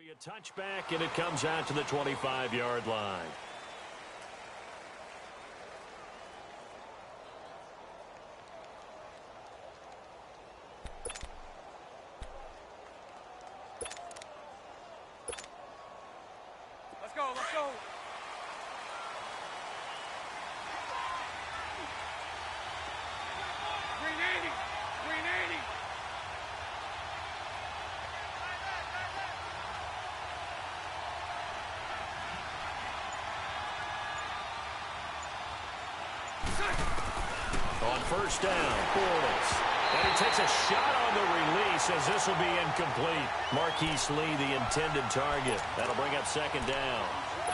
A touchback, and it comes out to the 25-yard line. Let's go, let's go. Green 80, green 80. On first down, Bortles. And he takes a shot on the release as this will be incomplete. Marquise Lee, the intended target. That'll bring up second down.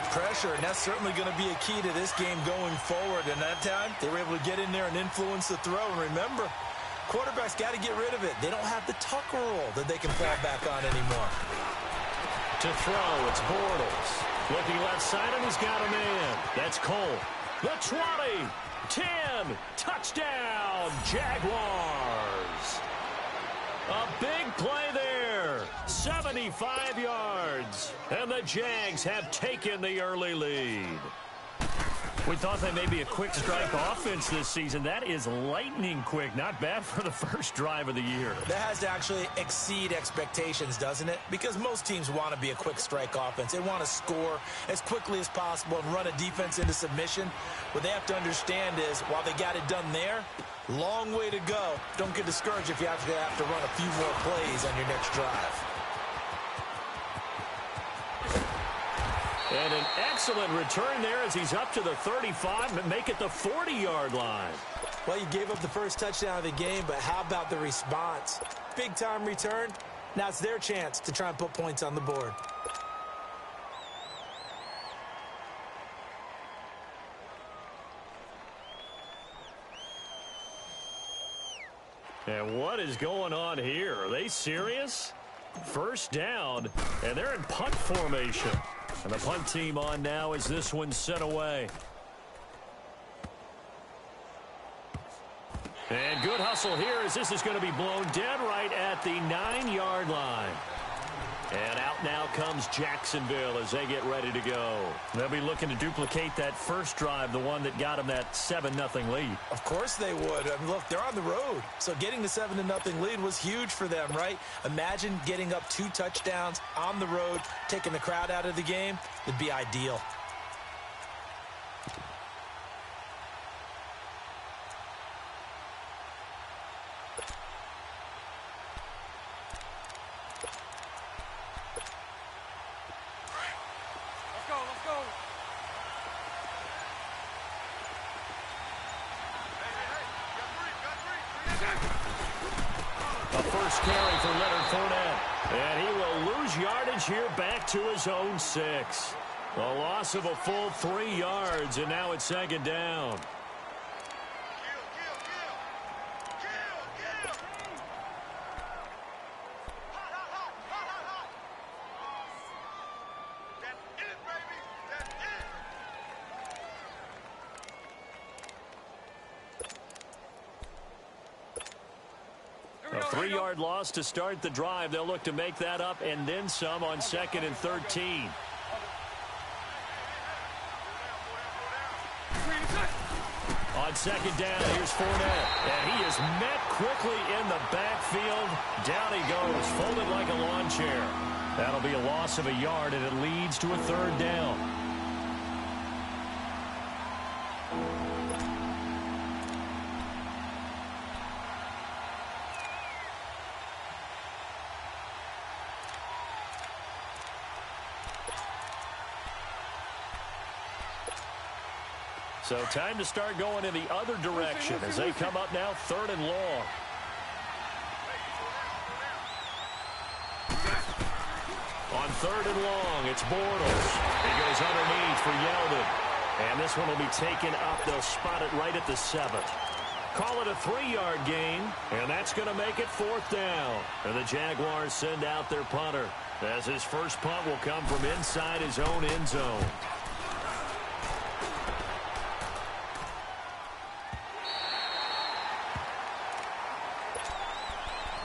Pressure, and that's certainly going to be a key to this game going forward. And that time, they were able to get in there and influence the throw. And remember, quarterbacks got to get rid of it. They don't have the Tucker rule that they can fall back on anymore. To throw, it's Bortles. Looking left side, and he's got a man. That's Cole. The 20, 10, touchdown, Jaguars. A big play there, 75 yards, and the Jags have taken the early lead. We thought they may be a quick strike offense this season. That is lightning quick. Not bad for the first drive of the year. That has to actually exceed expectations, doesn't it? Because most teams want to be a quick strike offense. They want to score as quickly as possible and run a defense into submission. What they have to understand is, while they got it done there, long way to go. Don't get discouraged if you have to run a few more plays on your next drive. And an excellent return there as he's up to the 35 and make it the 40-yard line. Well, you gave up the first touchdown of the game, but how about the response? Big-time return. Now it's their chance to try and put points on the board. And what is going on here? Are they serious? First down, and they're in punt formation. And the punt team on now as this one's set away. And good hustle here as this is going to be blown dead right at the 9-yard line. And out now comes Jacksonville as they get ready to go. They'll be looking to duplicate that first drive, the one that got them that 7-0 lead. Of course they would. I mean, look, they're on the road. So getting the 7-0 lead was huge for them, right? Imagine getting up 2 touchdowns on the road, taking the crowd out of the game. It'd be ideal. Carry for Leonard Fournette. And he will lose yardage here back to his own 6. A loss of a full 3 yards, and now it's second down. A 3-yard loss to start the drive. They'll look to make that up and then some on 2nd and 13. On second down, here's Fournette. And he is met quickly in the backfield. Down he goes, folded like a lawn chair. That'll be a loss of a yard, and it leads to a 3rd down. So time to start going in the other direction as they come up now 3rd and long. On 3rd and long, it's Bortles. He goes underneath for Yeldon. And this one will be taken up. They'll spot it right at the 7th. Call it a 3-yard gain, and that's going to make it 4th down. And the Jaguars send out their punter as his first punt will come from inside his own end zone.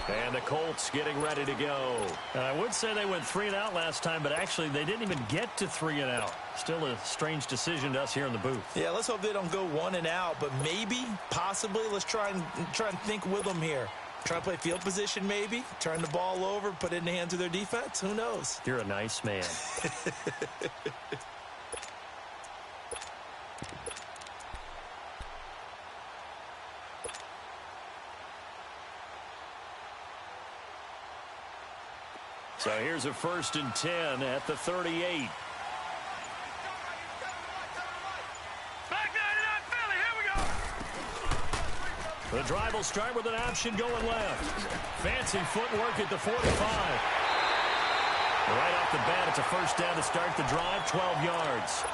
And the Colts getting ready to go. And I would say they went 3 and out last time, but actually they didn't even get to 3 and out. Still a strange decision to us here in the booth. Yeah, let's hope they don't go 1 and out, but maybe, possibly, let's try and think with them here. Try to play field position maybe, turn the ball over, put it in the hands of their defense. Who knows? You're a nice man. So here's a 1st and 10 at the 38. Back 99 Philly, here we go. The drive will start with an option going left. Fancy footwork at the 45. Right off the bat, it's a 1st down to start the drive, 12 yards.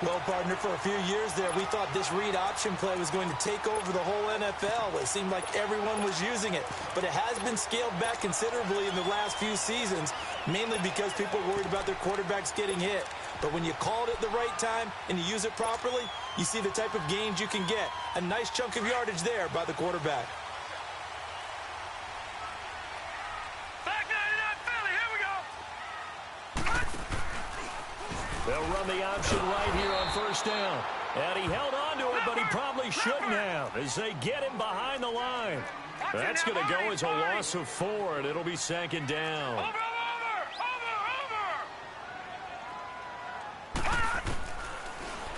Well, partner, for a few years there, we thought this read option play was going to take over the whole NFL. It seemed like everyone was using it, but it has been scaled back considerably in the last few seasons, mainly because people worried about their quarterbacks getting hit. But when you call it at the right time and you use it properly, you see the type of gains you can get. A nice chunk of yardage there by the quarterback. They'll run the option right here on 1st down. And he held on to it, but he probably shouldn't have as they get him behind the line. That's going to go as a loss of 4, and it'll be 2nd down.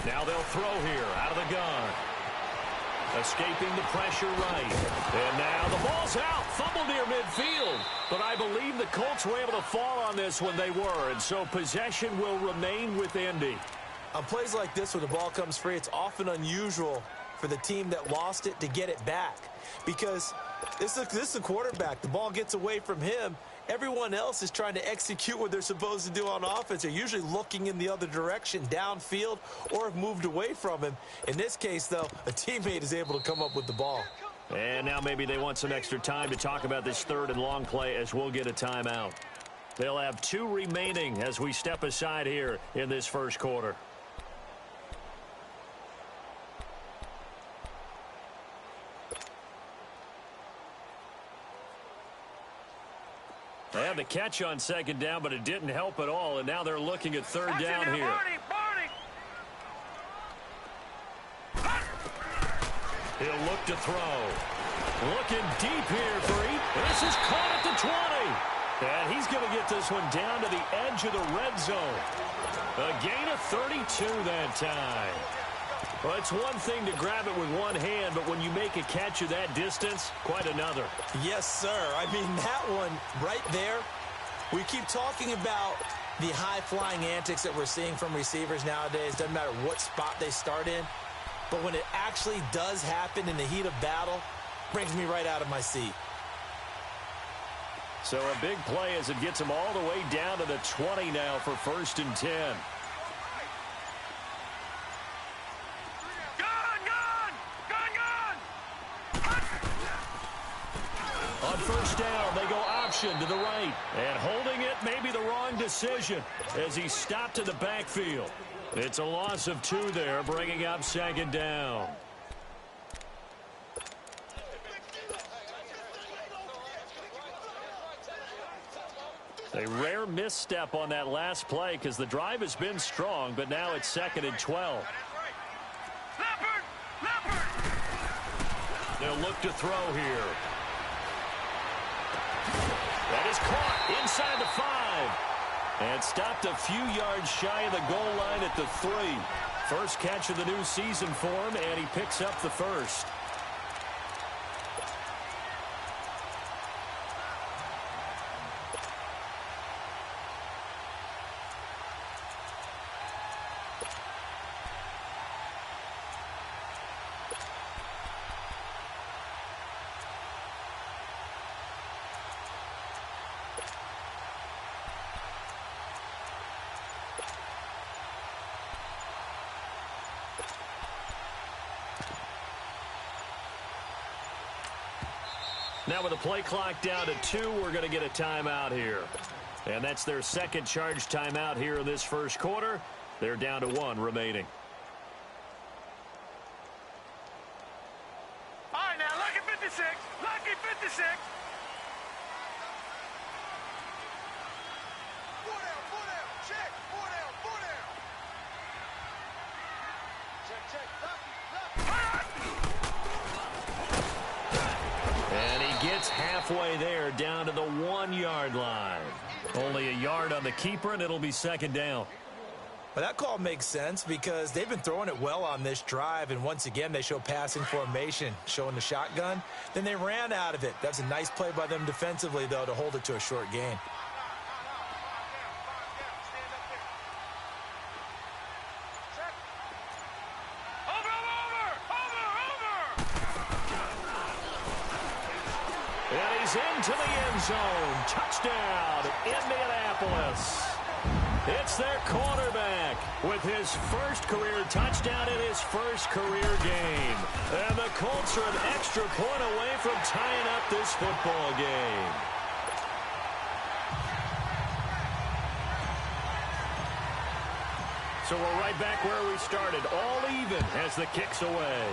Now they'll throw here out of the gun. Escaping the pressure right. And now the ball's out. Fumble near midfield. But I believe the Colts were able to fall on this when they were. And so possession will remain with Indy. On plays like this where the ball comes free, it's often unusual for the team that lost it to get it back. Because this is the quarterback. The ball gets away from him. Everyone else is trying to execute what they're supposed to do on offense. They're usually looking in the other direction, downfield, or have moved away from him. In this case, though, a teammate is able to come up with the ball. And now maybe they want some extra time to talk about this 3rd and long play as we'll get a timeout. They'll have 2 remaining as we step aside here in this 1st quarter. They had the catch on 2nd down, but it didn't help at all, and now they're looking at 3rd down here. He'll look to throw. Looking deep here for This is caught at the 20. And he's going to get this one down to the edge of the red zone. A gain of 32 that time. Well, it's one thing to grab it with one hand, but when you make a catch of that distance, quite another. Yes, sir. I mean, that one right there, we keep talking about the high-flying antics that we're seeing from receivers nowadays. Doesn't matter what spot they start in. But when it actually does happen in the heat of battle, brings me right out of my seat. So a big play as it gets him all the way down to the 20 now for 1st and 10. On 1st down, they go option to the right. And holding it may be the wrong decision as he stopped in the backfield. It's a loss of 2 there, bringing up 2nd down. A rare misstep on that last play because the drive has been strong, but now it's 2nd and 12. They'll look to throw here. That is caught inside the 5. And stopped a few yards shy of the goal line at the 3. First catch of the new season for him, and he picks up the 1st. Now with the play clock down to 2, we're going to get a timeout here. And that's their second charge timeout here in this first quarter. They're down to 1 remaining. All right, now, lucky 56. Lucky 56. gets halfway there, down to the 1-yard line. Only a yard on the keeper, and it'll be second down. Well, that call makes sense because they've been throwing it well on this drive, and once again, they show passing formation, showing the shotgun. Then they ran out of it. That's a nice play by them defensively, though, to hold it to a short gain. And he's into the end zone. Touchdown, Indianapolis. It's their quarterback with his first career touchdown in his first career game. And the Colts are an extra point away from tying up this football game. So we're right back where we started, all even as the kick's away.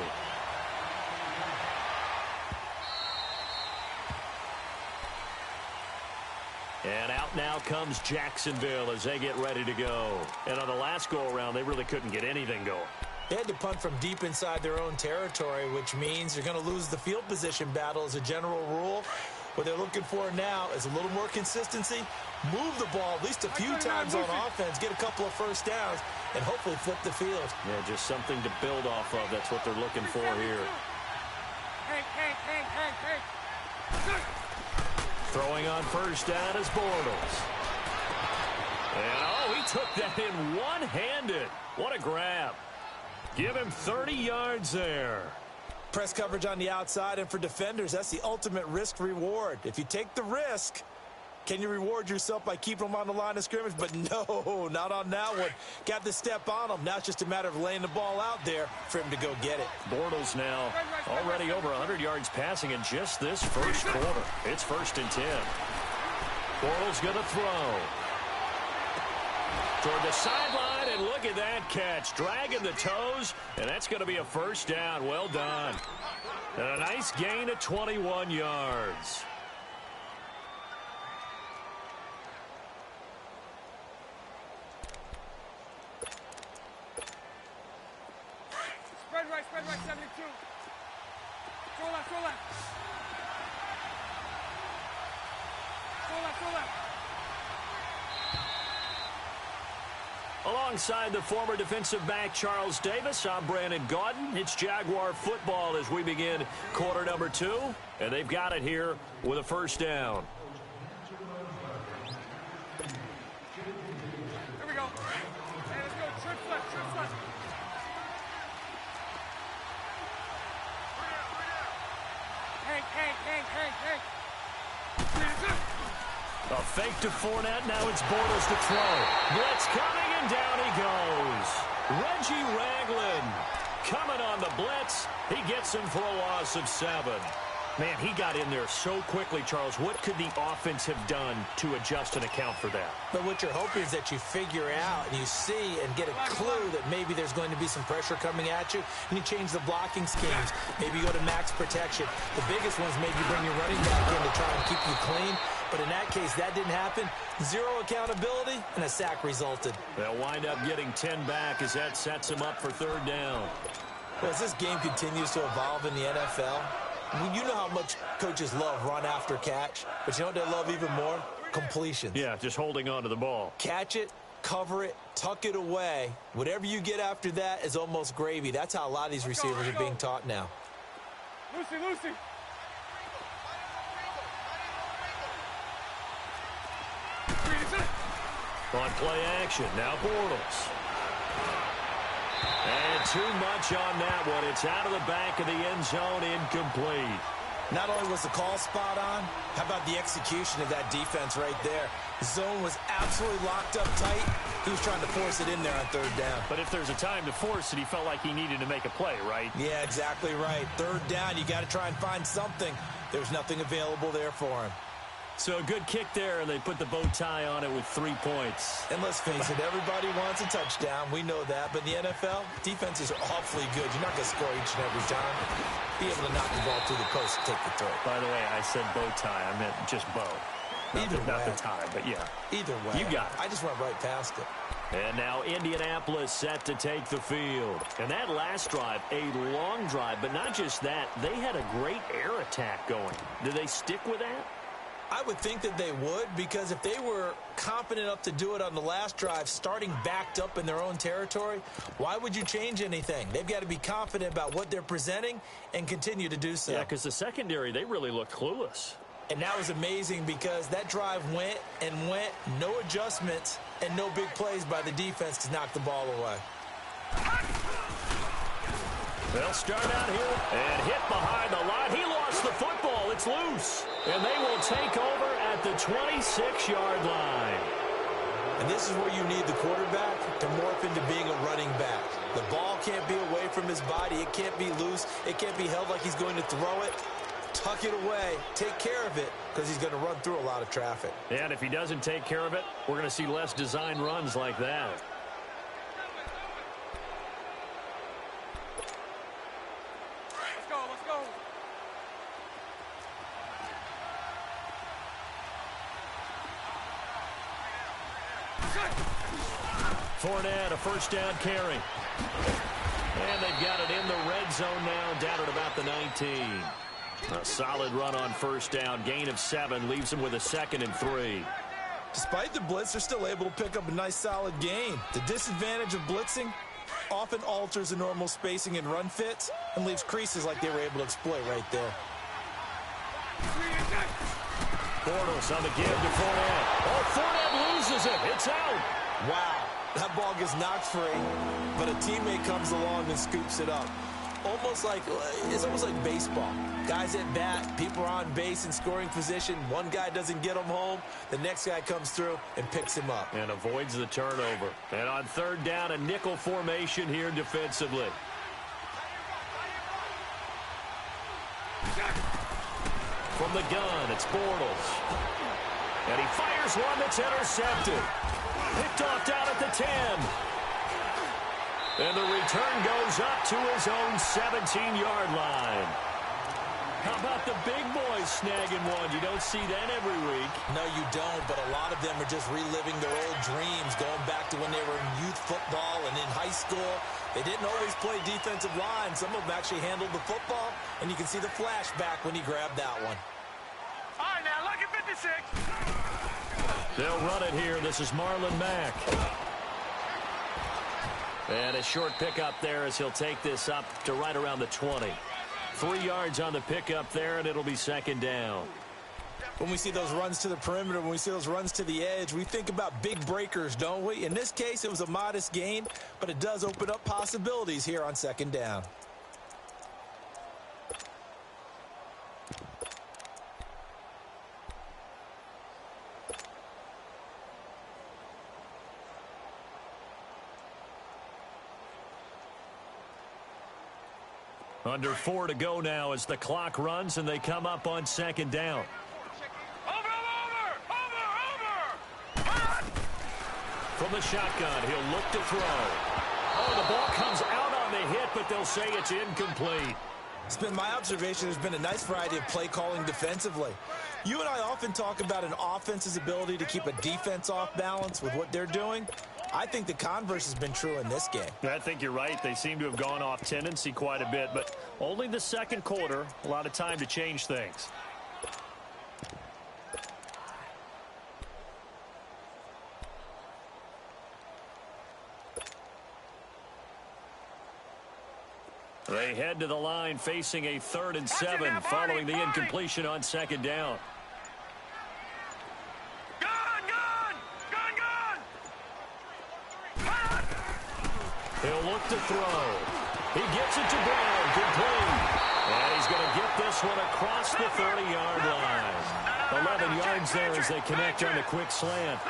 And out now comes Jacksonville as they get ready to go. And on the last go-around, they really couldn't get anything going. They had to punt from deep inside their own territory, which means you're going to lose the field position battle as a general rule. What they're looking for now is a little more consistency, move the ball at least a few times on offense, get a couple of first downs, and hopefully flip the field. Yeah, just something to build off of. That's what they're looking for here. Hey. Throwing on first down is Bortles. And, he took that in one-handed. What a grab. Give him 30 yards there. Press coverage on the outside, and for defenders, that's the ultimate risk-reward. If you take the risk, can you reward yourself by keeping them on the line of scrimmage? But no, not on that one. Got the step on him. Now it's just a matter of laying the ball out there for him to go get it. Bortles now already over 100 yards passing in just this first quarter. It's 1st and 10. Bortles going to throw. Toward the sideline, and look at that catch. Dragging the toes, and that's going to be a first down. Well done. And a nice gain of 21 yards. Spread right, 72. Throw left. Throw left. Alongside the former defensive back Charles Davis, I'm Brandon Gaudin. It's Jaguar football as we begin quarter number 2, and they've got it here with a first down. Here we go. Hey, let's go. Trips left. Hey. A fake to Fournette. Now it's Bortles to throw. Blitz coming, and down he goes. Reggie Ragland coming on the blitz. He gets him for a loss of 7. Man, he got in there so quickly, Charles. What could the offense have done to adjust and account for that? But what you're hoping is that you figure out and you see and get a clue that maybe there's going to be some pressure coming at you, and you change the blocking schemes. Maybe you go to max protection. The biggest one's maybe bring your running back in to try and keep you clean. But in that case, that didn't happen. 0 accountability, and a sack resulted. They'll wind up getting 10 back as that sets them up for 3rd down. Well, as this game continues to evolve in the NFL, you know how much coaches love run after catch, but you know what they love even more? Completions. Yeah, just holding on to the ball. Catch it, cover it, tuck it away. Whatever you get after that is almost gravy. That's how a lot of these receivers are being taught now. Lucy. On play action, now Bortles. And too much on that one. It's out of the back of the end zone, incomplete. Not only was the call spot on, how about the execution of that defense right there? The zone was absolutely locked up tight. He was trying to force it in there on 3rd down. But if there's a time to force it, he felt like he needed to make a play, right? Yeah, exactly right. 3rd down, you got to try and find something. There's nothing available there for him. So a good kick there, and they put the bow tie on it with 3 points. And let's face it, everybody wants a touchdown. We know that. But in the NFL, defenses are awfully good. You're not going to score each and every time. Be able to knock the ball through the post and take the throw. By the way, I said bow tie. I meant just bow. Not the tie, but yeah. Either way. You got it. I just went right past it. And now Indianapolis set to take the field. And that last drive, a long drive, but not just that. They had a great air attack going. Do they stick with that? I would think that they would, because if they were confident enough to do it on the last drive, starting backed up in their own territory, why would you change anything? They've got to be confident about what they're presenting and continue to do so. Yeah, because the secondary, they really looked clueless. And that was amazing because that drive went and went, no adjustments, and no big plays by the defense to knock the ball away. They'll start out here and hit behind the line. He lost the football. It's loose. And they will take over at the 26-yard line. And this is where you need the quarterback to morph into being a running back. The ball can't be away from his body. It can't be loose. It can't be held like he's going to throw it. Tuck it away. Take care of it because he's going to run through a lot of traffic. And if he doesn't take care of it, we're going to see less design runs like that. Let's go. Fournette, a first down carry. And they've got it in the red zone now, down at about the 19. A solid run on first down. Gain of 7 leaves them with a 2nd and 3. Despite the blitz, they're still able to pick up a nice solid gain. The disadvantage of blitzing often alters the normal spacing and run fits and leaves creases like they were able to exploit right there. Bortles on the give to Fournette. Oh, Fournette loses it. It's out. Wow, that ball gets knocked free, but a teammate comes along and scoops it up. It's almost like baseball. Guys at bat, people are on base in scoring position. One guy doesn't get him home. The next guy comes through and picks him up. And avoids the turnover. And on third down, a nickel formation here defensively. From the gun, it's Bortles. And he fires one that's intercepted. Picked off down at the 10. And the return goes up to his own 17-yard line. How about the big boys snagging one? You don't see that every week. No, you don't, but a lot of them are just reliving their old dreams, going back to when they were in youth football and in high school. They didn't always play defensive line. Some of them actually handled the football, and you can see the flashback when he grabbed that one. All right, now, look at 56. They'll run it here. This is Marlon Mack. And a short pickup there as he'll take this up to right around the 20. 3 yards on the pickup there, and it'll be 2nd down. When we see those runs to the perimeter, when we see those runs to the edge, we think about big breakers, don't we? In this case, it was a modest gain, but it does open up possibilities here on 2nd down. Under 4 to go now as the clock runs and they come up on 2nd down. Over! From the shotgun, he'll look to throw. Oh, the ball comes out on the hit, but they'll say it's incomplete. It's been my observation there's been a nice variety of play calling defensively. You and I often talk about an offense's ability to keep a defense off balance with what they're doing. I think the converse has been true in this game. I think you're right. They seem to have gone off tendency quite a bit, but only the second quarter, a lot of time to change things. They head to the line facing a 3rd and 7 following the incompletion on 2nd down. He'll look to throw. He gets it to Brown, complete. And he's going to get this one across the 30-yard line. 11 yards there as they connect on the quick slant.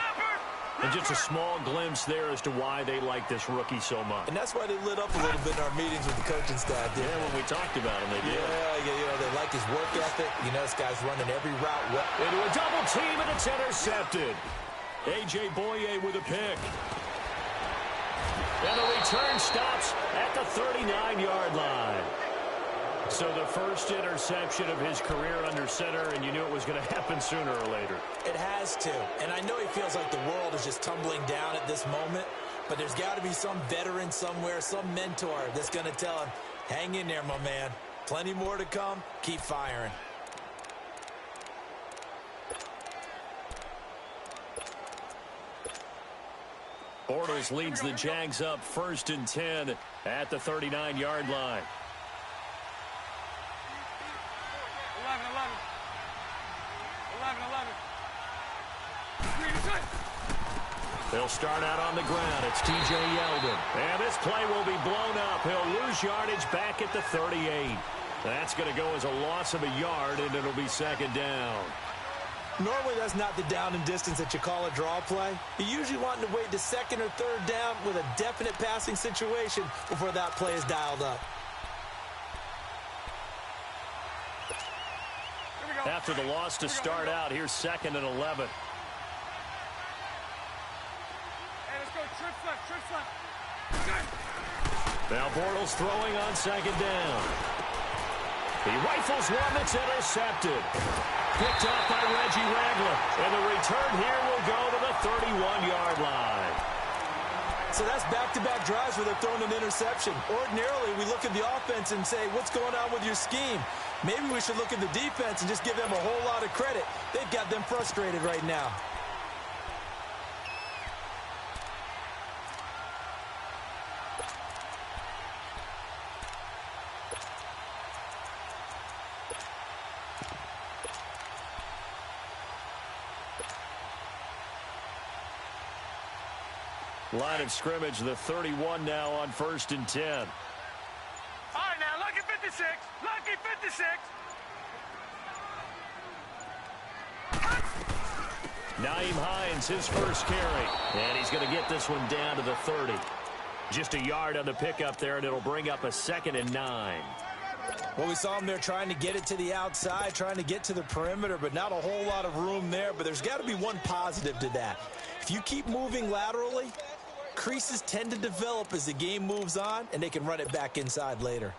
And just a small glimpse there as to why they like this rookie so much. And that's why they lit up a little bit in our meetings with the coaching staff. Yeah, when we talked about him, they did. Yeah, they like his work ethic. You know, this guy's running every route well. Into a double team, and it's intercepted. A.J. Boye with a pick. And the return stops at the 39-yard line. So the first interception of his career under center, and you knew it was going to happen sooner or later. It has to. And I know he feels like the world is just tumbling down at this moment. but there's got to be some veteran somewhere, some mentor that's going to tell him, hang in there, my man. Plenty more to come. Keep firing. Bortles leads the Jags up 1st and 10 at the 39-yard line. 11. They'll start out on the ground. It's T.J. Yeldon. And this play will be blown up. He'll lose yardage back at the 38. That's going to go as a loss of a yard, and it'll be 2nd down. Normally, that's not the down and distance that you call a draw play. You usually want to wait to 2nd or 3rd down with a definite passing situation before that play is dialed up. After the loss to start out, here's 2nd and 11. Now Bortles throwing on 2nd down. He rifles one that's intercepted. Picked off by Reggie Ragland. And the return here will go to the 31-yard line. So that's back-to-back drives where they're throwing an interception. Ordinarily, we look at the offense and say, what's going on with your scheme? Maybe we should look at the defense and just give them a whole lot of credit. They've got them frustrated right now. Line of scrimmage, the 31 now on 1st and 10. All right, now, lucky 56. Lucky 56. Nyheim Hines, his first carry. And he's going to get this one down to the 30. Just a yard on the pickup there, and it'll bring up a 2nd and 9. Well, we saw him there trying to get it to the outside, trying to get to the perimeter, but not a whole lot of room there. But there's got to be one positive to that. If you keep moving laterally, creases tend to develop as the game moves on, and they can run it back inside later.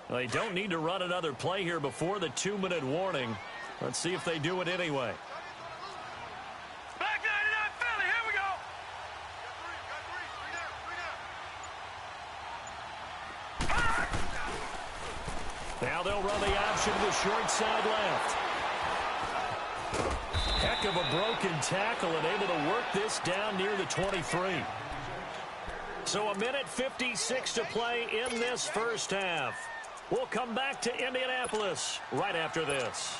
Well, they don't need to run another play here before the 2-minute warning. Let's see if they do it anyway. Black 99 Philly, here we go. Now they'll run the option to the short side left. Heck of a broken tackle and able to work this down near the 23. So 1:56 to play in this first half. We'll come back to Indianapolis right after this.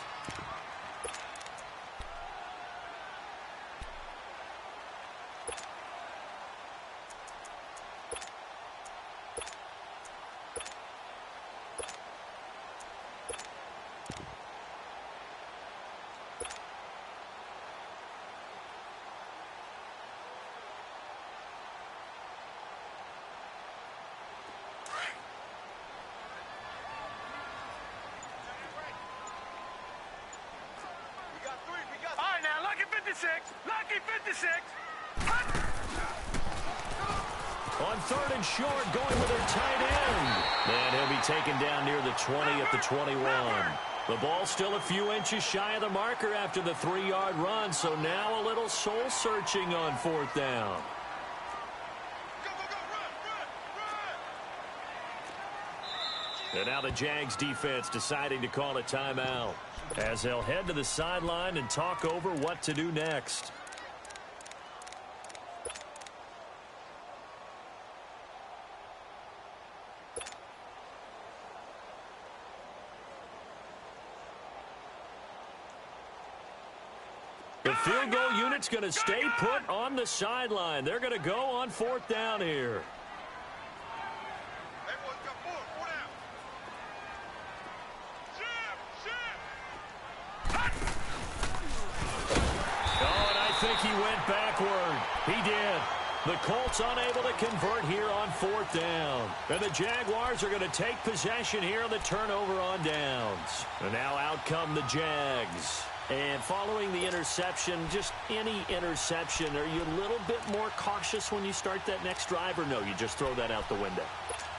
Lucky 56. On 3rd and short, going with their tight end. And he'll be taken down near the 20 at the 21. The ball still a few inches shy of the marker after the 3-yard run, so now a little soul-searching on 4th down. And now the Jags defense deciding to call a timeout as they'll head to the sideline and talk over what to do next. The field goal unit's going to stay put on the sideline. They're going to go on 4th down here. He went backward. He did. The Colts unable to convert here on 4th down. And the Jaguars are going to take possession here on the turnover on downs. And now out come the Jags. And following the interception, just any interception, are you a little bit more cautious when you start that next drive, or no, you just throw that out the window?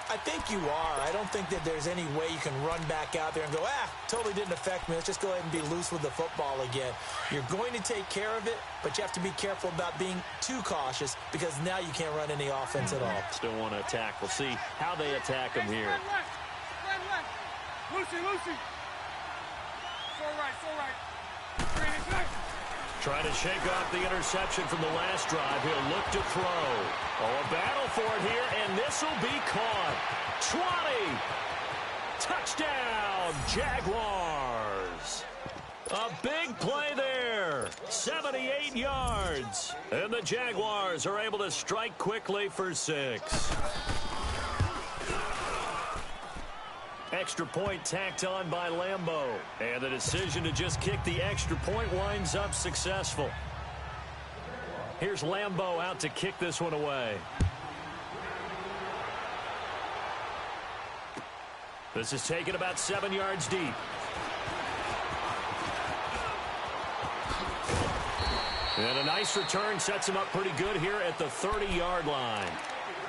I think you are. I don't think that there's any way you can run back out there and go, totally didn't affect me. Let's just go ahead and be loose with the football again. You're going to take care of it, but you have to be careful about being too cautious because now you can't run any offense at all. Still want to attack. We'll see how they attack him here. Left. Lucy. So right. Trying to shake off the interception from the last drive. He'll look to throw. A battle for it here, and this will be caught. 20. Touchdown, Jaguars. A big play there. 78 yards. And the Jaguars are able to strike quickly for 6. Extra point tacked on by Lambeau. And the decision to just kick the extra point winds up successful. Here's Lambeau out to kick this one away. This is taken about 7 yards deep. And a nice return sets him up pretty good here at the 30-yard line.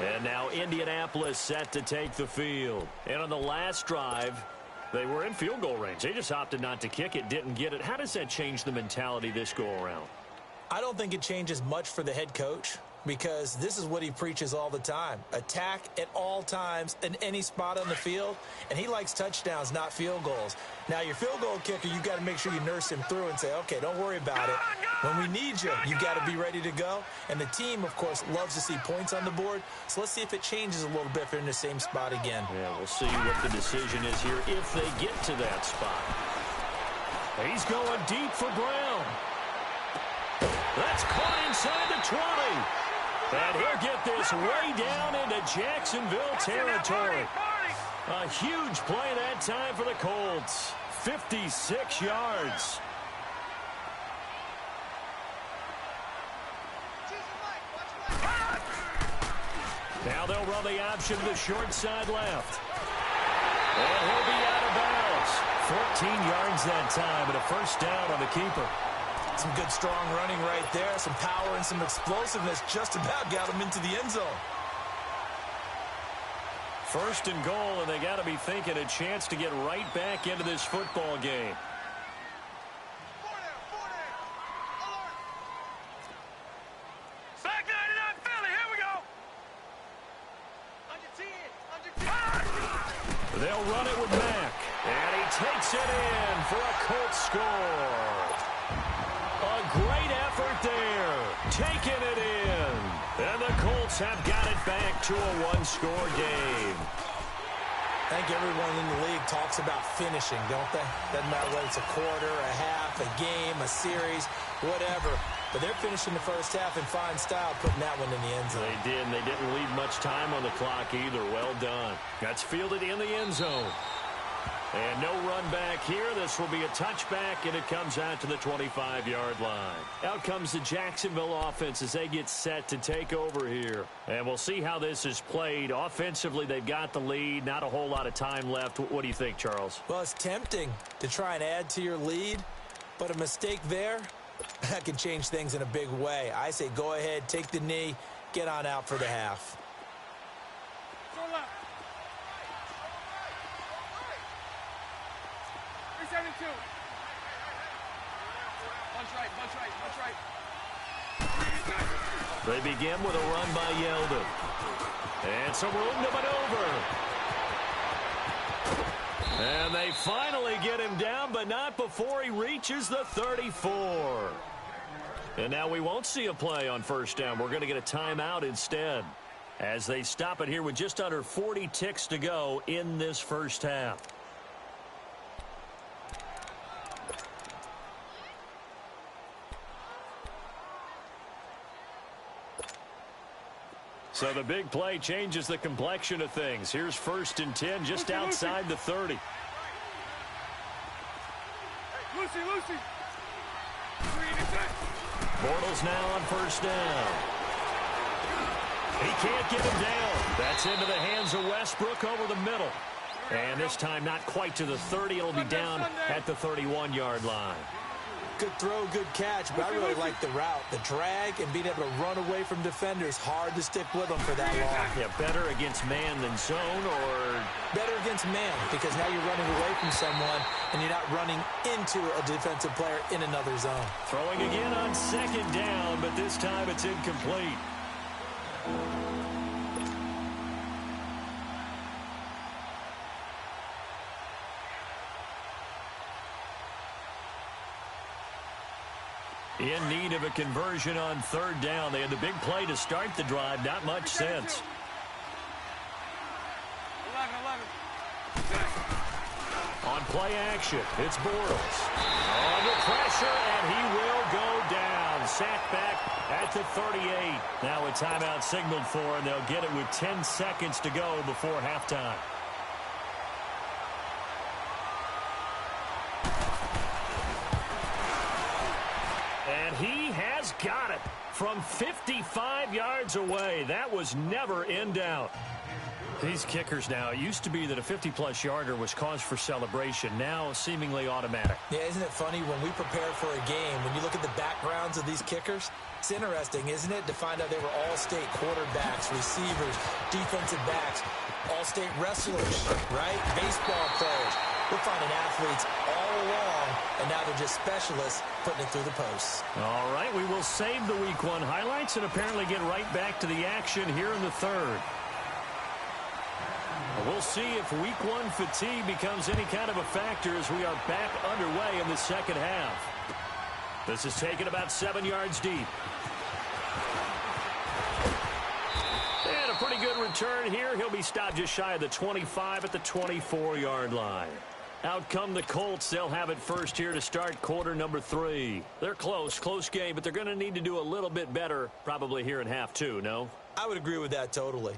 And now Indianapolis set to take the field. And on the last drive, they were in field goal range. They just opted not to kick it, didn't get it. How does that change the mentality this go-around? I don't think it changes much for the head coach because this is what he preaches all the time. Attack at all times in any spot on the field, and he likes touchdowns, not field goals. Now, your field goal kicker, you've got to make sure you nurse him through and say, okay, don't worry about it. When we need you, you've got to be ready to go. And the team, of course, loves to see points on the board. So let's see if it changes a little bit if they're in the same spot again. Yeah, we'll see what the decision is here if they get to that spot. He's going deep for Brown. That's caught inside the 20. And he'll get this way down into Jacksonville territory. A huge play that time for the Colts. 56 yards. Now they'll run the option to the short side left. And he'll be out of bounds. 14 yards that time and a first down on the keeper. Some good, strong running right there. Some power and some explosiveness just about got him into the end zone. First and goal, and they got to be thinking a chance to get right back into this football game. Back 99 Philly, here we go. They'll run it with Mack, and he takes it in for a Colts score. A great effort there, taking it in. And the Colts have got it back to a one-score game. I think everyone in the league talks about finishing, don't they? Doesn't matter whether it's a quarter, a half, a game, a series, whatever. But they're finishing the first half in fine style, putting that one in the end zone. They did, and they didn't leave much time on the clock either. Well done. That's fielded in the end zone. And no run back here. This will be a touchback, and it comes out to the 25-yard line. Out comes the Jacksonville offense as they get set to take over here. And we'll see how this is played. Offensively, they've got the lead. Not a whole lot of time left. What do you think, Charles? Well, it's tempting to try and add to your lead, but a mistake there, that can change things in a big way. I say go ahead, take the knee, get on out for the half. Go left. 372. Bunch right. They begin with a run by Yeldon. And some room to maneuver. And they finally get him down, but not before he reaches the 34. And now we won't see a play on first down. We're going to get a timeout instead as they stop it here with just under 40 ticks to go in this first half. So the big play changes the complexion of things. Here's first and 10 just outside the 30. Lucy. Bortles now on first down. He can't get him down. That's into the hands of Westbrook over the middle. And this time not quite to the 30. It'll be down at the 31-yard line. Good throw, good catch, but I really like the route. The drag and being able to run away from defenders, hard to stick with them for that long. Yeah, better against man than zone, or better against man, because now you're running away from someone and you're not running into a defensive player in another zone. Throwing again on second down, but this time it's incomplete. In need of a conversion on third down. They had the big play to start the drive. Not much sense. 11. On play action, it's Bortles. Under pressure, and he will go down. Sacked back at the 38. Now a timeout signaled for, and they'll get it with 10 seconds to go before halftime. And he has got it from 55 yards away. That was never in doubt. These kickers now, it used to be that a 50-plus yarder was cause for celebration. Now seemingly automatic. Yeah, isn't it funny when we prepare for a game, when you look at the backgrounds of these kickers, it's interesting, isn't it, to find out they were all-state quarterbacks, receivers, defensive backs, all-state wrestlers, right? Baseball players. We're finding athletes all along, and now they're just specialists putting it through the posts. All right, we will save the Week 1 highlights and apparently get right back to the action here in the third. We'll see if Week 1 fatigue becomes any kind of a factor as we are back underway in the second half. This is taken about 7 yards deep. And a pretty good return here. He'll be stopped just shy of the 25 at the 24-yard line. Out come the Colts. They'll have it first here to start quarter number 3. They're close game, but they're going to need to do a little bit better probably here in half 2, no? I would agree with that totally.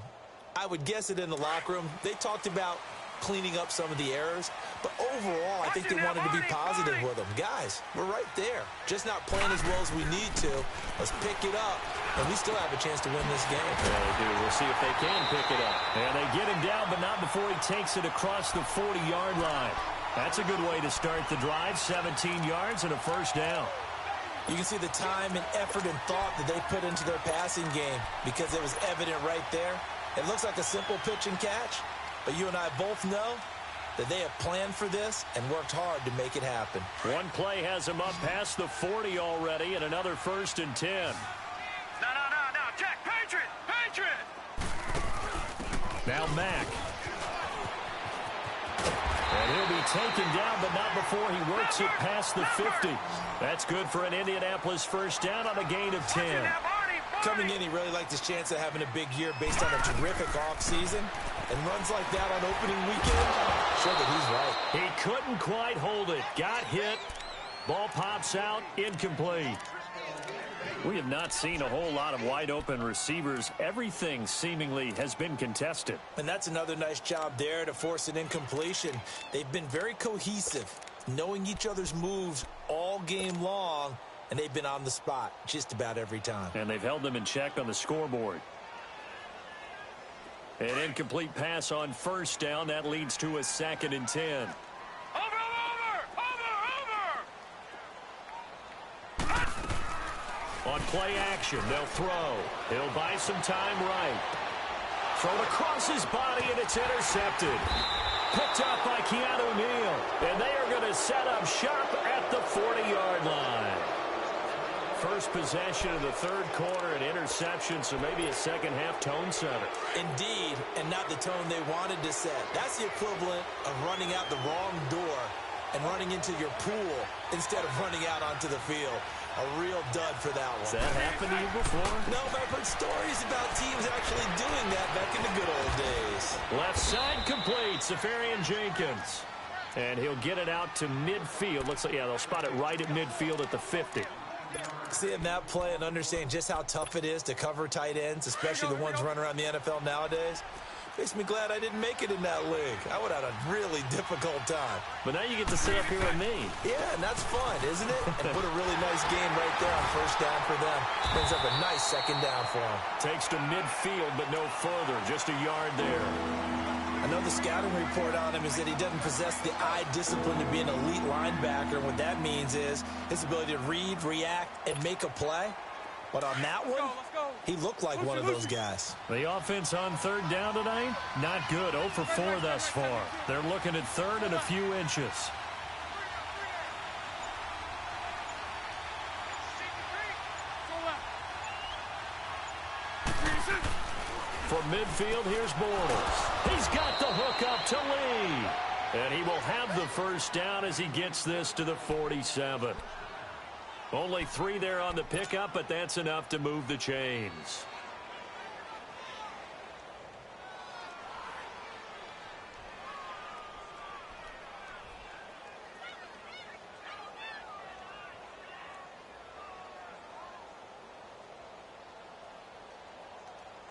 I would guess it in the locker room. They talked about cleaning up some of the errors, but overall, I think they wanted to be positive with them. Guys, we're right there. Just not playing as well as we need to. Let's pick it up, and we still have a chance to win this game. Yeah, they do. We'll see if they can pick it up. And they get him down, but not before he takes it across the 40-yard line. That's a good way to start the drive. 17 yards and a first down. You can see the time and effort and thought that they put into their passing game because it was evident right there. It looks like a simple pitch and catch, but you and I both know that they have planned for this and worked hard to make it happen. One play has him up past the 40 already, and another 1st and 10. No. Check. Patriot. Now Mack. And he'll be taken down, but not before he works it past the 50. That's good for an Indianapolis first down on a gain of 10. Coming in, he really liked his chance of having a big year based on a terrific offseason. And runs like that on opening weekend, show that he's right. He couldn't quite hold it. Got hit. Ball pops out. Incomplete. We have not seen a whole lot of wide-open receivers. Everything seemingly has been contested. And that's another nice job there to force an incompletion. They've been very cohesive, knowing each other's moves all game long, and they've been on the spot just about every time. And they've held them in check on the scoreboard. An incomplete pass on first down. That leads to a 2nd and 10. Over! On play action, they'll throw. He'll buy some time right. Thrown across his body, and it's intercepted. Picked up by Keanu Neal. And they are going to set up shop at the 40-yard line. First possession of the third quarter, an interception, so maybe a second-half tone setter. Indeed, and not the tone they wanted to set. That's the equivalent of running out the wrong door and running into your pool instead of running out onto the field. A real dud for that one. Has that happened to you before? No, but I've heard stories about teams actually doing that back in the good old days. Left side complete, Safarian Jenkins. And he'll get it out to midfield. Looks like, yeah, they'll spot it right at midfield at the 50. Seeing that play and understanding just how tough it is to cover tight ends, especially the ones running around the NFL nowadays, makes me glad I didn't make it in that league. I would have had a really difficult time. But now you get to sit up here with me. Yeah, and that's fun, isn't it? And put a really nice game right there on first down for them. Brings up a nice 2nd down for them. Takes to midfield, but no further. Just a yard there. I know the scouting report on him is that he doesn't possess the eye discipline to be an elite linebacker. And what that means is his ability to read, react, and make a play. But on that one, he looked like one of those guys. The offense on third down tonight, not good. 0 for 4 thus far. They're looking at third and a few inches. From midfield, here's Bortles. He's got the hook up to Lee. And he will have the first down as he gets this to the 47. Only 3 there on the pickup, but that's enough to move the chains.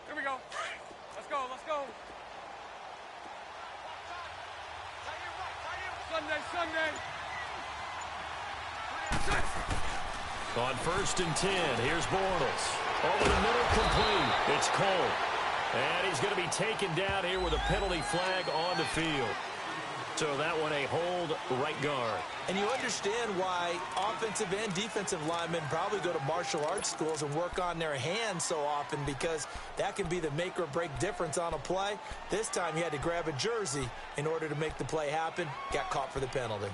Here we go. Let's go, let's go. Sunday. On 1st and 10, here's Bortles. Over the middle, complete. It's Cole. And he's going to be taken down here with a penalty flag on the field. So that one a hold right guard. And you understand why offensive and defensive linemen probably go to martial arts schools and work on their hands so often, because that can be the make or break difference on a play. This time he had to grab a jersey in order to make the play happen. Got caught for the penalty.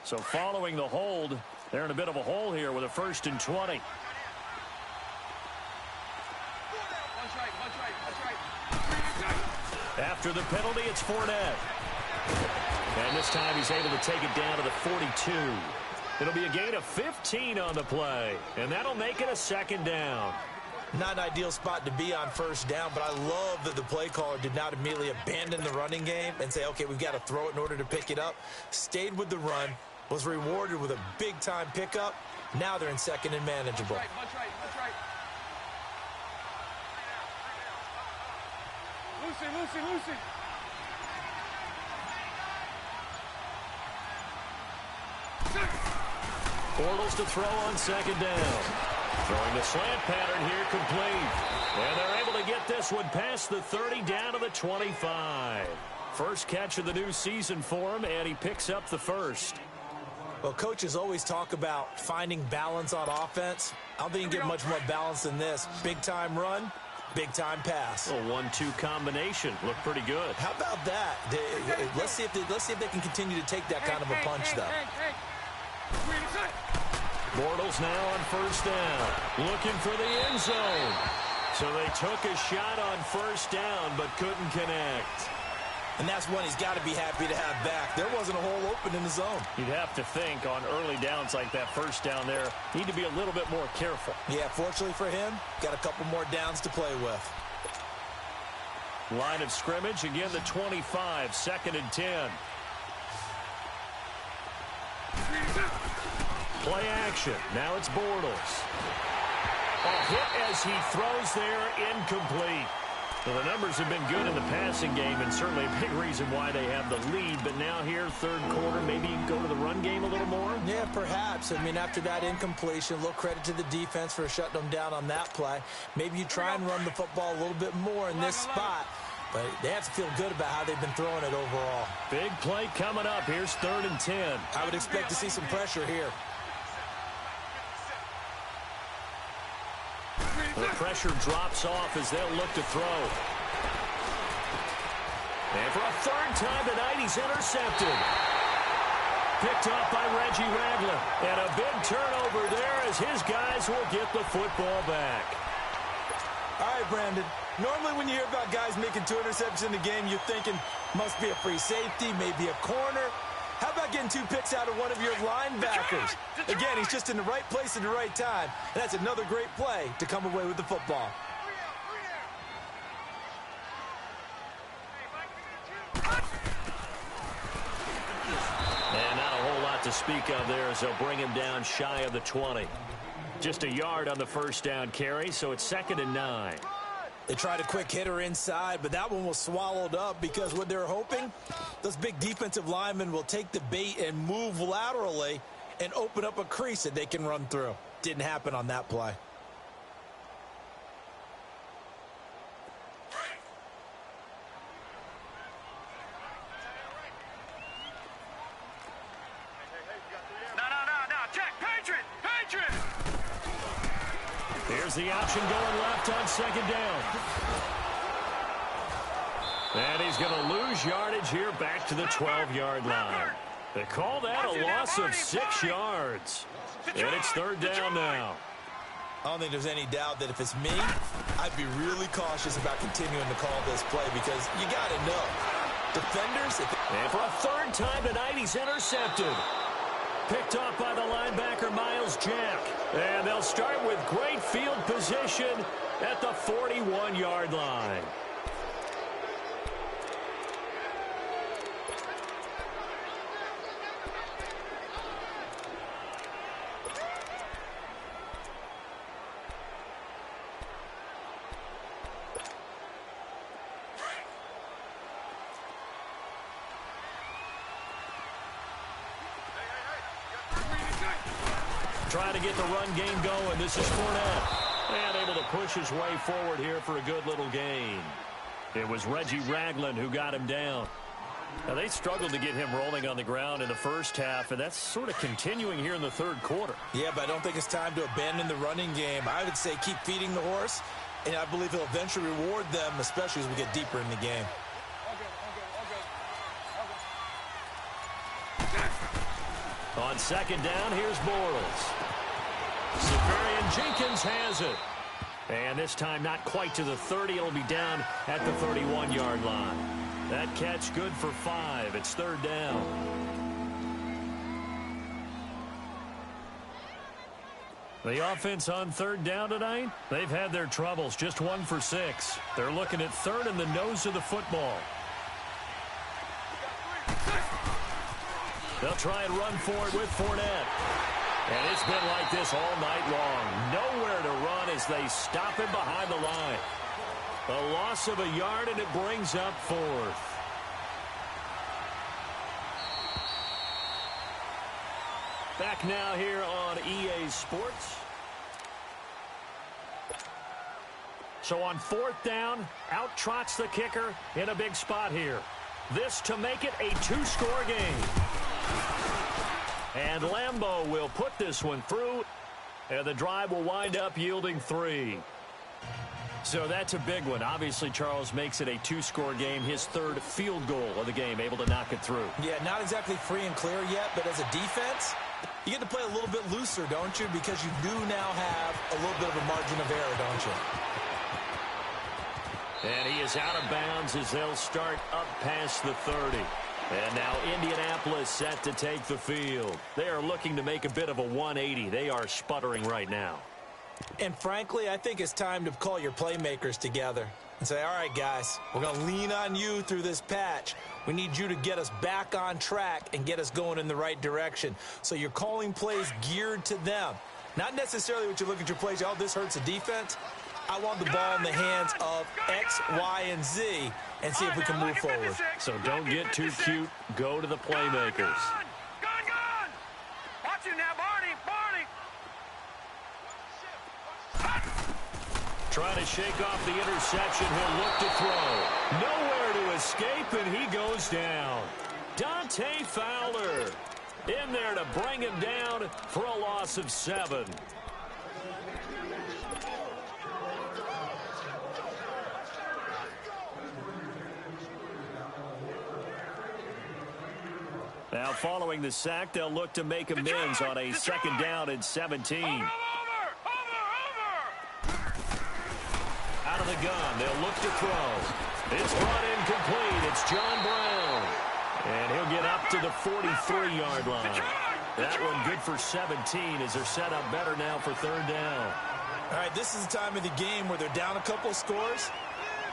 So following the hold, they're in a bit of a hole here with a 1st and 20. After the penalty, it's Fournette. And this time he's able to take it down to the 42. It'll be a gain of 15 on the play, and that'll make it a 2nd down. Not an ideal spot to be on 1st down, but I love that the play caller did not immediately abandon the running game and say, okay, we've got to throw it in order to pick it up. Stayed with the run, was rewarded with a big-time pickup. Now they're in 2nd and manageable. That's right. Lucy. Bortles to throw on 2nd down. Throwing the slant pattern here, complete. And they're able to get this one past the 30 down to the 25. First catch of the new season for him, and he picks up the 1st. Well, coaches always talk about finding balance on offense. I don't think you can get much more balance than this. Big-time run, big-time pass. A 1-2 combination. Looked pretty good. How about that? Let's see if they can continue to take that kind of a punch, though. Bortles now on 1st down. Looking for the end zone. So they took a shot on 1st down, but couldn't connect. And that's one he's got to be happy to have back. There wasn't a hole open in the zone. You'd have to think on early downs like that 1st down there, need to be a little bit more careful. Yeah, fortunately for him, got a couple more downs to play with. Line of scrimmage, again the 25, 2nd and 10. Play action. Now it's Bortles. A hit as he throws there, incomplete. Well, the numbers have been good in the passing game, and certainly a big reason why they have the lead. But now here, 3rd quarter, maybe you can go to the run game a little more? Yeah, perhaps. I mean, after that incompletion, a little credit to the defense for shutting them down on that play. Maybe you try and run the football a little bit more in this spot. But they have to feel good about how they've been throwing it overall. Big play coming up. Here's 3rd and 10. I would expect to see some pressure here. The pressure drops off as they'll look to throw. And for a 3rd time tonight, he's intercepted. Picked off by Reggie Ragland. And a big turnover there as his guys will get the football back. All right, Brandon. Normally when you hear about guys making 2 interceptions in a game, you're thinking must be a free safety, maybe a corner. How about getting 2 picks out of one of your linebackers? Again, he's just in the right place at the right time. And that's another great play to come away with the football. And not a whole lot to speak of there as they'll bring him down shy of the 20. Just a yard on the 1st down carry, so it's 2nd and 9. They tried a quick hitter inside, but that one was swallowed up because what they're hoping, those big defensive linemen will take the bait and move laterally and open up a crease that they can run through. Didn't happen on that play. Here's the option going left on second down. And he's going to lose yardage here back to the 12-yard line. They call that a loss of 6 yards. And it's third down now. I don't think there's any doubt that if it's me, I'd be really cautious about continuing to call this play because you got to know. Defenders... And for a third time tonight, he's intercepted. Picked off by the linebacker, Miles Jack. And they'll start with great field position at the 41-yard line. Trying to get the run game going. This is Fournette. And able to push his way forward here for a good little gain. It was Reggie Ragland who got him down. Now, they struggled to get him rolling on the ground in the first half, and that's sort of continuing here in the third quarter. Yeah, but I don't think it's time to abandon the running game. I would say keep feeding the horse, and I believe he'll eventually reward them, especially as we get deeper in the game. On second down, here's Bortles. Safarian Jenkins has it. And this time not quite to the 30. It'll be down at the 31-yard line. That catch good for 5. It's third down. The offense on third down tonight, they've had their troubles. Just 1 for 6. They're looking at third in the nose of the football. They'll try and run for it with Fournette. And it's been like this all night long. Nowhere to run as they stop him behind the line. A loss of a yard, and it brings up 4th. Back now here on EA Sports. So on 4th down, out trots the kicker in a big spot here. This to make it a 2-score game. And Lambeau will put this one through, and the drive will wind up yielding 3. So that's a big one. Obviously, Charles makes it a 2-score game, his 3rd field goal of the game, able to knock it through. Yeah, not exactly free and clear yet, but as a defense, you get to play a little bit looser, don't you? Because you do now have a little bit of a margin of error, don't you? And he is out of bounds as they'll start up past the 30. And now Indianapolis set to take the field. They are looking to make a bit of a 180. They are sputtering right now. And frankly, I think it's time to call your playmakers together and say, all right, guys, we're going to lean on you through this patch. We need you to get us back on track and get us going in the right direction. So you're calling plays geared to them. Not necessarily what you look at your plays, oh, this hurts the defense. I want the ball in the hands of X, Y, and Z and see if we can move forward. So don't get too cute. Go to the playmakers. Gone! Watch him now, Barney! Trying to shake off the interception. He'll look to throw. Nowhere to escape, and he goes down. Dante Fowler in there to bring him down for a loss of 7. Now, following the sack, they'll look to make amends on a second down and 17. Out of the gun, they'll look to throw. It's brought in complete. It's John Brown. And he'll get up to the 43-yard line. That one good for 17 as they're set up better now for third down. All right, this is the time of the game where they're down a couple of scores.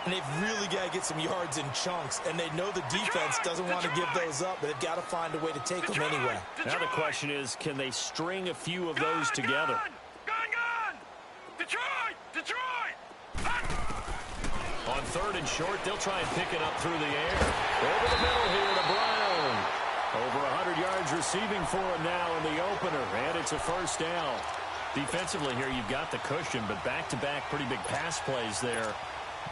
And they've really got to get some yards in chunks. And they know the defense doesn't want to give those up, but they've got to find a way to take them anyway. Now the question is, can they string a few of those together? Detroit! On 3rd and short, they'll try and pick it up through the air. Over the middle here to Brown. Over 100 yards receiving for him now in the opener, and it's a first down. Defensively here, you've got the cushion, but back-to-back pretty big pass plays there.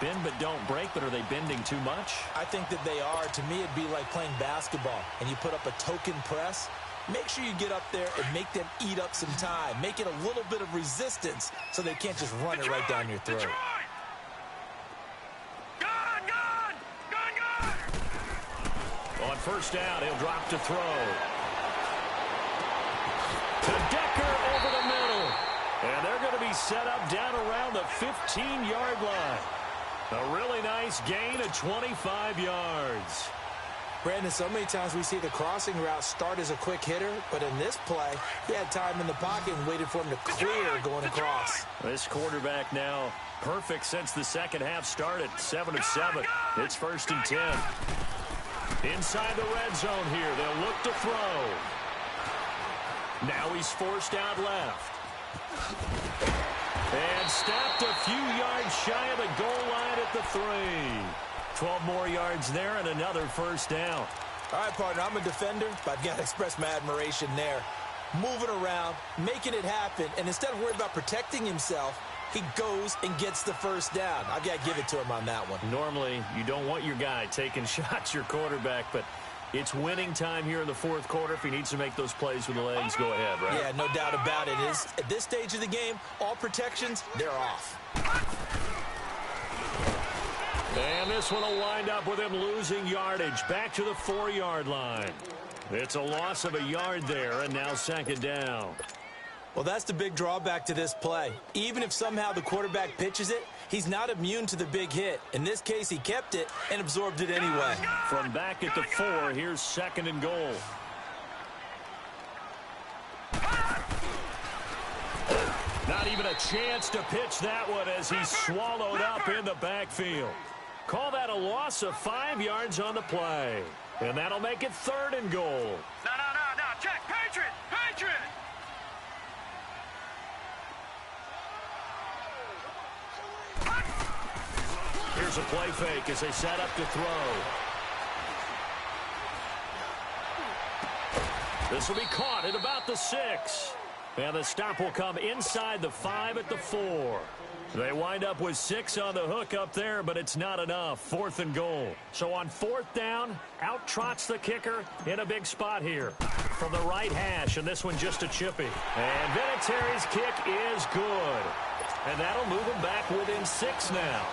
Bend but don't break, but are they bending too much? I think that they are. To me, it'd be like playing basketball, and you put up a token press. Make sure you get up there and make them eat up some time. Make it a little bit of resistance so they can't just run it right down your throat. On first down, he'll drop to throw. To Decker over the middle. And they're going to be set up down around the 15-yard line. A really nice gain of 25 yards. Brandon, so many times we see the crossing route start as a quick hitter, but in this play, he had time in the pocket and waited for him to clear going across. This quarterback now perfect since the second half started. 7 of 7. It's 1st and 10. Inside the red zone here, they'll look to throw. Now he's forced out left. And stopped a few yards shy of the goal line at the 3. 12 more yards there and another first down. All right, partner, I'm a defender, but I've got to express my admiration there. Moving around, making it happen, and instead of worrying about protecting himself, he goes and gets the first down. I've got to give it to him on that one. Normally, you don't want your guy taking shots, your quarterback, but it's winning time here in the 4th quarter. If he needs to make those plays with the legs, go ahead, right? Yeah, no doubt about it. At this stage of the game, all protections, they're off. And this one will wind up with him losing yardage back to the 4-yard line. It's a loss of a yard there, and now 2nd down. Well, that's the big drawback to this play. Even if somehow the quarterback pitches it, he's not immune to the big hit. In this case, he kept it and absorbed it anyway. From back at the 4, here's 2nd and goal. Not even a chance to pitch that one as he's swallowed up in the backfield. Call that a loss of 5 yards on the play. And that'll make it 3rd and goal. No. Check. Patriot. Here's a play fake as they set up to throw. This will be caught at about the 6. And the stop will come inside the 5 at the 4. They wind up with 6 on the hook up there, but it's not enough. 4th and goal. So on 4th down, out trots the kicker in a big spot here. From the right hash, and this one just a chippy. And Vinatieri's kick is good. And that'll move them back within 6 now.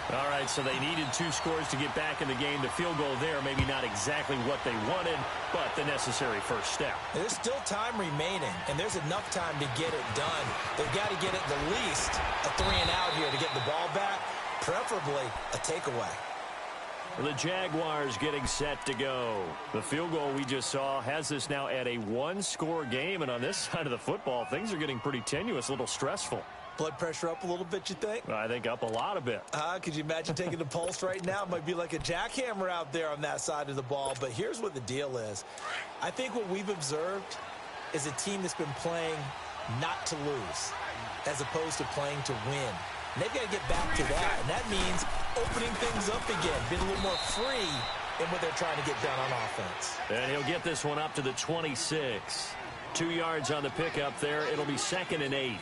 All right, so they needed 2 scores to get back in the game. The field goal there, maybe not exactly what they wanted, but the necessary first step. There's still time remaining, and there's enough time to get it done. They've got to get at the least a 3-and-out here to get the ball back, preferably a takeaway. The Jaguars getting set to go. The field goal we just saw has this now at a 1-score game, and on this side of the football, things are getting pretty tenuous, a little stressful. Blood pressure up a little bit, you think? I think up a lot a bit. Could you imagine taking the pulse right now? It might be like a jackhammer out there on that side of the ball. But here's what the deal is. I think what we've observed is a team that's been playing not to lose as opposed to playing to win. And they've got to get back to that. And that means opening things up again, being a little more free in what they're trying to get done on offense. And he'll get this one up to the 26. 2 yards on the pickup there. It'll be 2nd and 8.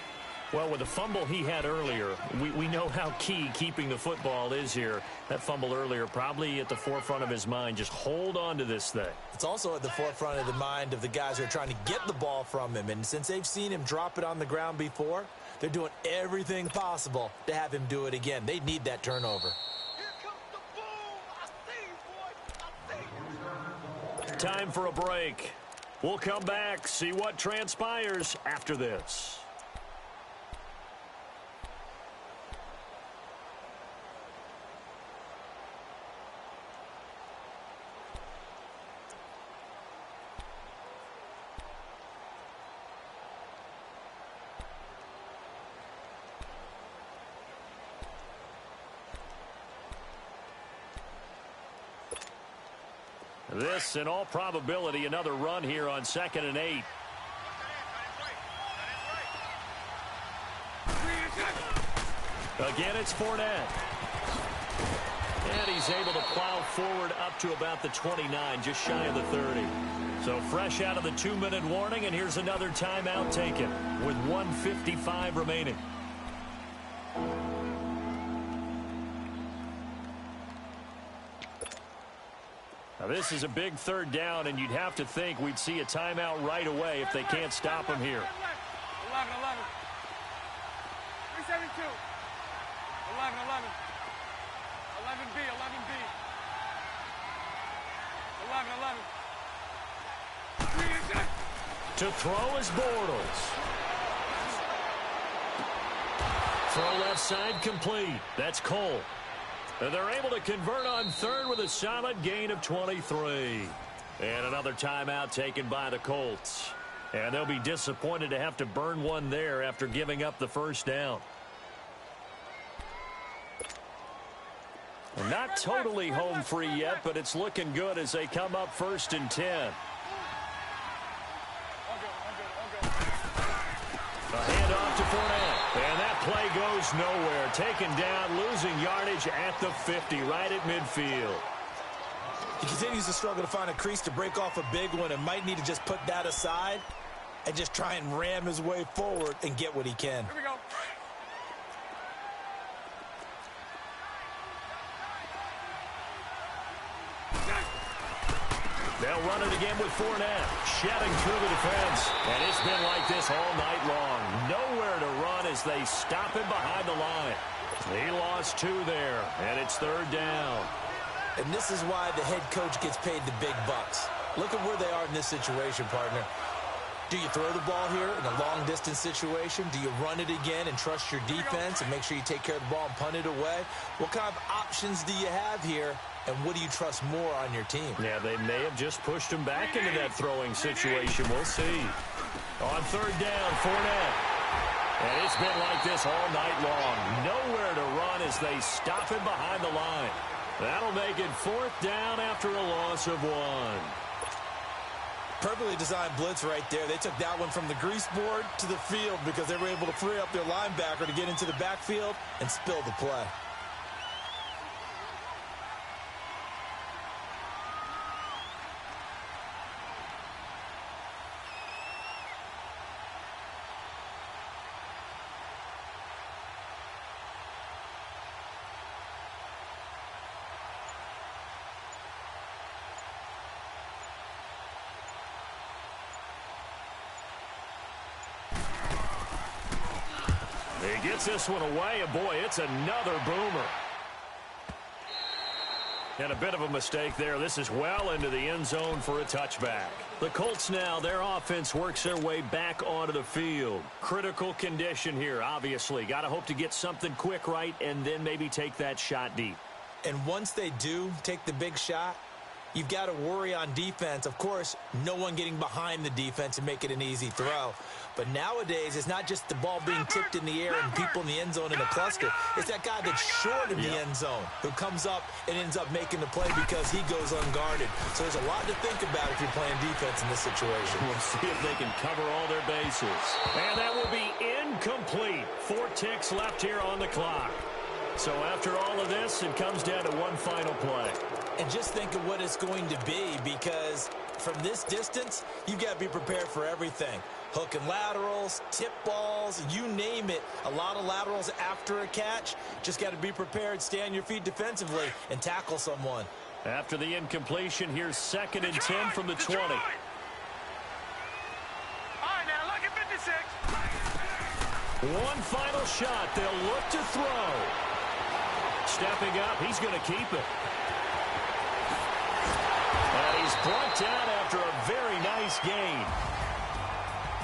Well, with the fumble he had earlier, we know how key keeping the football is here. That fumble earlier probably at the forefront of his mind. Just hold on to this thing. It's also at the forefront of the mind of the guys who are trying to get the ball from him. And since they've seen him drop it on the ground before, they're doing everything possible to have him do it again. They need that turnover. Time for a break. We'll come back, see what transpires after this. This, in all probability, another run here on 2nd and 8. Again, it's Fournette. And he's able to plow forward up to about the 29, just shy of the 30. So fresh out of the 2-minute warning, and here's another timeout taken with 1:55 remaining. Now this is a big third down, and you'd have to think we'd see a timeout right away if they can't stop him here. 11, 11. 372. 11, 11. 11B, 11B. 11, 11. To throw is Bortles. Throw left side complete. That's Cole. And they're able to convert on third with a solid gain of 23. And another timeout taken by the Colts. And they'll be disappointed to have to burn one there after giving up the first down. Not totally home free yet, but it's looking good as they come up 1st and 10. A handoff to Fournette. And that play goes nowhere. Taken down, losing yardage at the 50, right at midfield. He continues to struggle to find a crease to break off a big one and might need to just put that aside and just try and ram his way forward and get what he can. Here we go. They'll run it again with Fournette, shedding through the defense. And it's been like this all night long. Nowhere to run as they stop him behind the line. He lost 2 there, and it's 3rd down. And this is why the head coach gets paid the big bucks. Look at where they are in this situation, partner. Do you throw the ball here in a long-distance situation? Do you run it again and trust your defense and make sure you take care of the ball and punt it away? What kind of options do you have here, and what do you trust more on your team? Yeah, they may have just pushed him back into that throwing situation. We'll see. On 3rd down, Fournette. And it's been like this all night long. Nowhere to run as they stop him behind the line. That'll make it 4th down after a loss of 1. Perfectly designed blitz right there. They took that one from the grease board to the field because they were able to free up their linebacker to get into the backfield and spill the play. He gets this one away, and boy, it's another boomer. And a bit of a mistake there. This is well into the end zone for a touchback. The Colts now, their offense works their way back onto the field. Critical condition here, obviously. Got to hope to get something quick right and then maybe take that shot deep. And once they do take the big shot, you've got to worry on defense. Of course, no one getting behind the defense and make it an easy throw. But nowadays, it's not just the ball being tipped in the air and people in the end zone in a cluster. It's that guy that's short of the end zone who comes up and ends up making the play because he goes unguarded. So there's a lot to think about if you're playing defense in this situation. We'll see if they can cover all their bases. And that will be incomplete. 4 ticks left here on the clock. So after all of this, it comes down to one final play. And just think of what it's going to be, because from this distance, you've got to be prepared for everything. Hook and laterals, tip balls, you name it. A lot of laterals after a catch. Just got to be prepared, stay on your feet defensively, and tackle someone. After the incompletion, here's 2nd and 10 from the 20. All right, now look at 56. One final shot. They'll look to throw. Stepping up, he's going to keep it. And he's brought down after a very nice gain.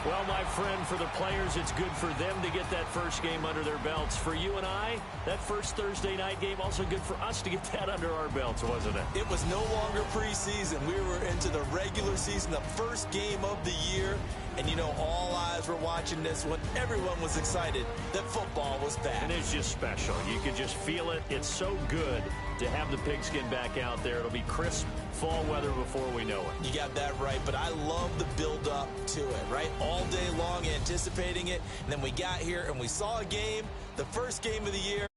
Well, my friend, for the players, it's good for them to get that first game under their belts. For you and I, that first Thursday night game, also good for us to get that under our belts, wasn't it? It was no longer preseason. We were into the regular season, the first game of the year. And, you know, all eyes were watching this one. Everyone was excited that football was back. And it's just special. You can just feel it. It's so good to have the pigskin back out there. It'll be crisp fall weather before we know it. You got that right, but I love the build-up to it, right? All day long anticipating it, and then we got here and we saw a game, the first game of the year.